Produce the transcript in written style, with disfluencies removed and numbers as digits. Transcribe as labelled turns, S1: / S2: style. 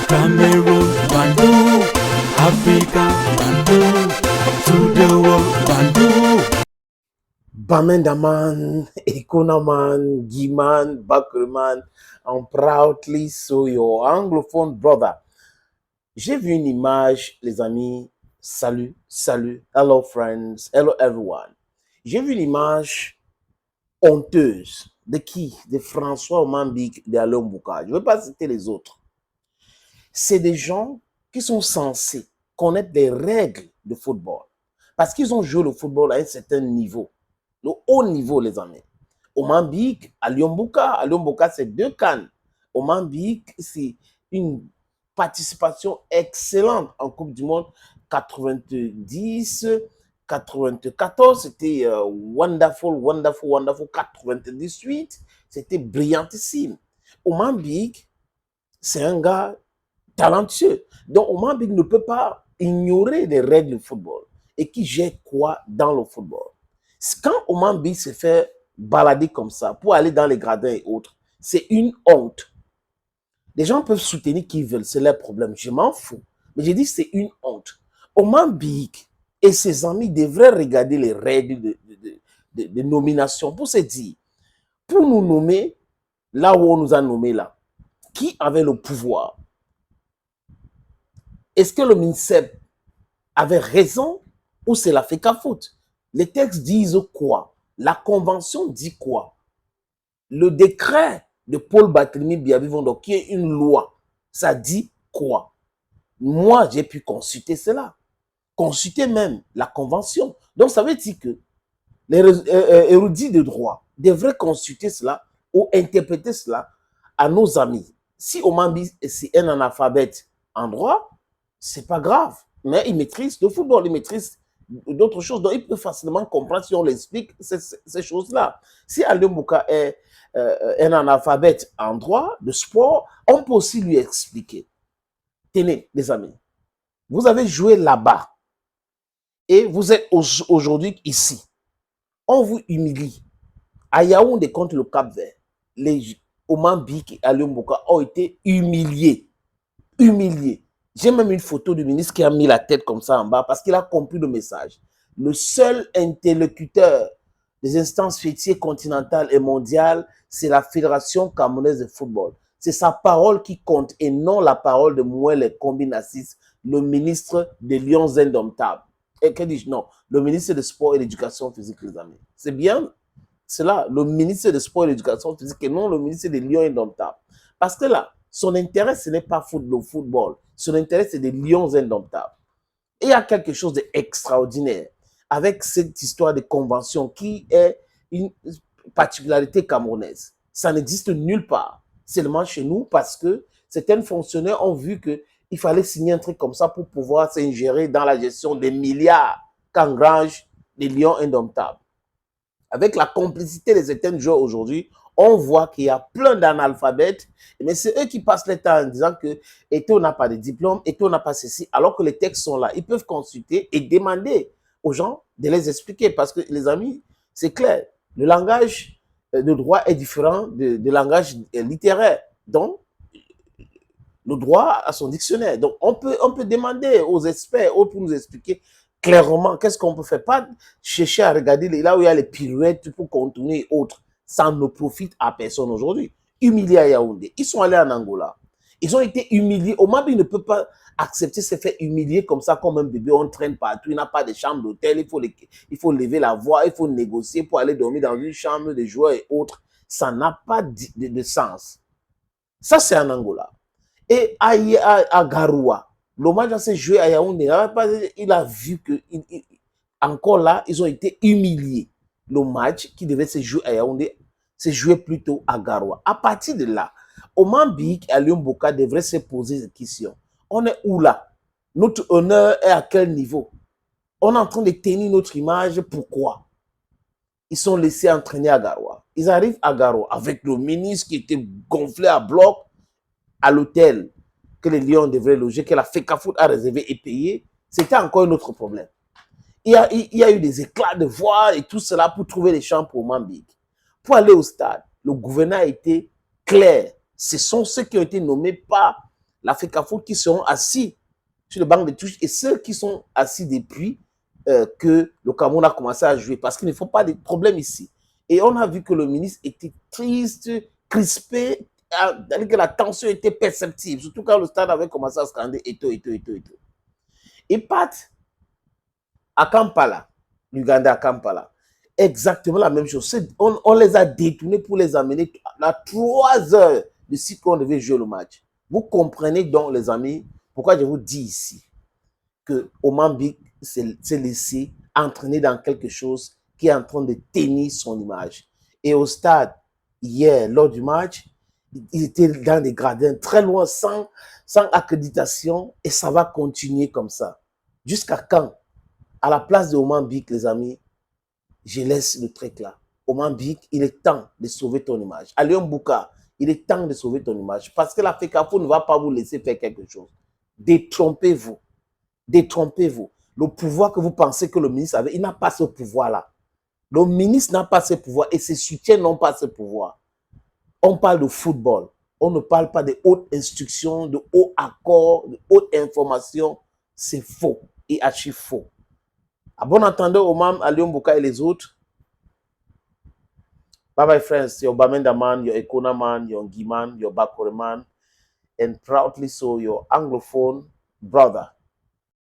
S1: Cameroon, Bandung, Africa, Bandung, to the world, Bandung.
S2: Bamendaman, Ekonaman, Giman, Bakreman, I'm proudly so your anglophone brother. J'ai vu une image, les amis. Salut, salut, hello friends, hello everyone. J'ai vu une image honteuse. De qui? De François Omambik, de Alain Bouka. Je ne veux pas citer les autres. C'est des gens qui sont censés connaître les règles de football. Parce qu'ils ont joué le football à un certain niveau. Le haut niveau, les amis. Omambik, Alain Bouka, c'est 2 cannes. Omambik, c'est une participation excellente en Coupe du Monde 90, 94, c'était wonderful, 98, c'était brillantissime. Omambik, c'est un gars talentueux. Donc, Omambik ne peut pas ignorer les règles du football et qui gère quoi dans le football. Quand Omambik se fait balader comme ça pour aller dans les gradins et autres, c'est une honte. Les gens peuvent soutenir qui veulent, c'est leur problème. Je m'en fous. Mais j'ai dit c'est une honte. Omambik et ses amis devraient regarder les règles de nomination pour se dire, pour nous nommer là où on nous a nommés là, qui avait le pouvoir? Est-ce que le ministère avait raison ou c'est la faute? Les textes disent quoi? La convention dit quoi? Le décret de Paul Barthélemy Biabivondo, qui est une loi, ça dit quoi? Moi, j'ai pu consulter cela. Consulter même la convention. Donc, ça veut dire que les érudits de droit devraient consulter cela ou interpréter cela à nos amis. Si Omambi est un analphabète en droit, c'est pas grave. Mais il maîtrise le football, il maîtrise d'autres choses. Donc, il peut facilement comprendre si on l'explique ces choses-là. Si Alain Bouka est un analphabète en droit de sport, on peut aussi lui expliquer. Tenez, les amis, vous avez joué là-bas et vous êtes aujourd'hui ici. On vous humilie. À Yaoundé contre le Cap-Vert, les Omambik et Alain Bouka ont été humiliés. Humiliés. J'ai même une photo du ministre qui a mis la tête comme ça en bas parce qu'il a compris le message. Le seul interlocuteur des instances fêtières continentales et mondiales, c'est la Fédération camerounaise de football. C'est sa parole qui compte et non la parole de Mouel Kombinassis, le ministre des Lions Indomptables. Et que dis-je? Non, le ministre des Sports et de l'Éducation physique, les amis. C'est bien cela, le ministre des Sports et de l'Éducation physique et non le ministre des Lions Indomptables. Parce que là, son intérêt, ce n'est pas le football. Son intérêt, c'est des Lions Indomptables. Et il y a quelque chose d'extraordinaire avec cette histoire de convention qui est une particularité camerounaise. Ça n'existe nulle part, seulement chez nous, parce que certains fonctionnaires ont vu qu'il fallait signer un truc comme ça pour pouvoir s'ingérer dans la gestion des milliards qu'engrangent les Lions Indomptables. Avec la complicité de certains joueurs aujourd'hui, on voit qu'il y a plein d'analphabètes, mais c'est eux qui passent le temps en disant que Eto n'a pas de diplôme, Eto n'a pas ceci, alors que les textes sont là. Ils peuvent consulter et demander aux gens de les expliquer, parce que les amis, c'est clair, le langage de droit est différent du langage littéraire. Donc, le droit a son dictionnaire. Donc, on peut demander aux experts pour nous expliquer clairement qu'est-ce qu'on peut faire. Pas chercher à regarder là où il y a les pirouettes pour contourner et autres. Ça ne profite à personne aujourd'hui. Humiliés à Yaoundé. Ils sont allés en Angola. Ils ont été humiliés. Omambi ne peut pas accepter se faire humilier comme ça, comme un bébé. On traîne partout. Il n'a pas de chambre d'hôtel. Il faut lever la voix. Il faut négocier pour aller dormir dans une chambre de joueurs et autres. Ça n'a pas de sens. Ça, c'est en Angola. Et à Garoua, le match s'est joué à Yaoundé. Il a vu que encore là, ils ont été humiliés. Le match qui devait se jouer à Yaoundé s'est joué plutôt à Garoua. À partir de là, Omambik et Alain Bouka devraient se poser des questions. On est où là? Notre honneur est à quel niveau? On est en train de tenir notre image. Pourquoi? Ils sont laissés entraîner à Garoua. Ils arrivent à Garoua avec le ministre qui était gonflé à bloc à l'hôtel que les Lions devraient loger, que la FECAFOOT a réservé et payé. C'était encore un autre problème. Il y a eu des éclats de voix et tout cela pour trouver les champs pour Omambik. Pour aller au stade, le gouverneur a été clair. Ce sont ceux qui ont été nommés par la FECAFOOT qui seront assis sur le banc de touche et ceux qui sont assis depuis que le Cameroun a commencé à jouer, parce qu'il ne faut pas de problème ici. Et on a vu que le ministre était triste, crispé, que la tension était perceptible, surtout quand le stade avait commencé à scander et tout. Et partent à Kampala, l'Uganda à Kampala. Exactement la même chose. On les a détournés pour les amener à 3 heures de si qu'on devait jouer le match. Vous comprenez donc, les amis, pourquoi je vous dis ici que Oman Bik s'est laissé entraîner dans quelque chose qui est en train de tenir son image. Et au stade, hier, lors du match, il était dans des gradins très loin, sans accréditation, et ça va continuer comme ça. Jusqu'à quand? À la place de Oman Bik, les amis, je laisse le truc là. Oman Bik, il est temps de sauver ton image. Alion Bouka, il est temps de sauver ton image. Parce que la FECAFOOT ne va pas vous laisser faire quelque chose. Détrompez-vous. Détrompez-vous. Le pouvoir que vous pensez que le ministre avait, il n'a pas ce pouvoir-là. Le ministre n'a pas ce pouvoir et ses soutiens n'ont pas ce pouvoir. On parle de football. On ne parle pas de hautes instructions, de hauts accords, de hautes informations. C'est faux et archi faux. À bon entendeur, Oman, Alion Bouka et les autres. Bye bye, friends. Your Bamenda man, your Ekona man, your Ngi man, your Bakore man, and proudly so your Anglophone brother.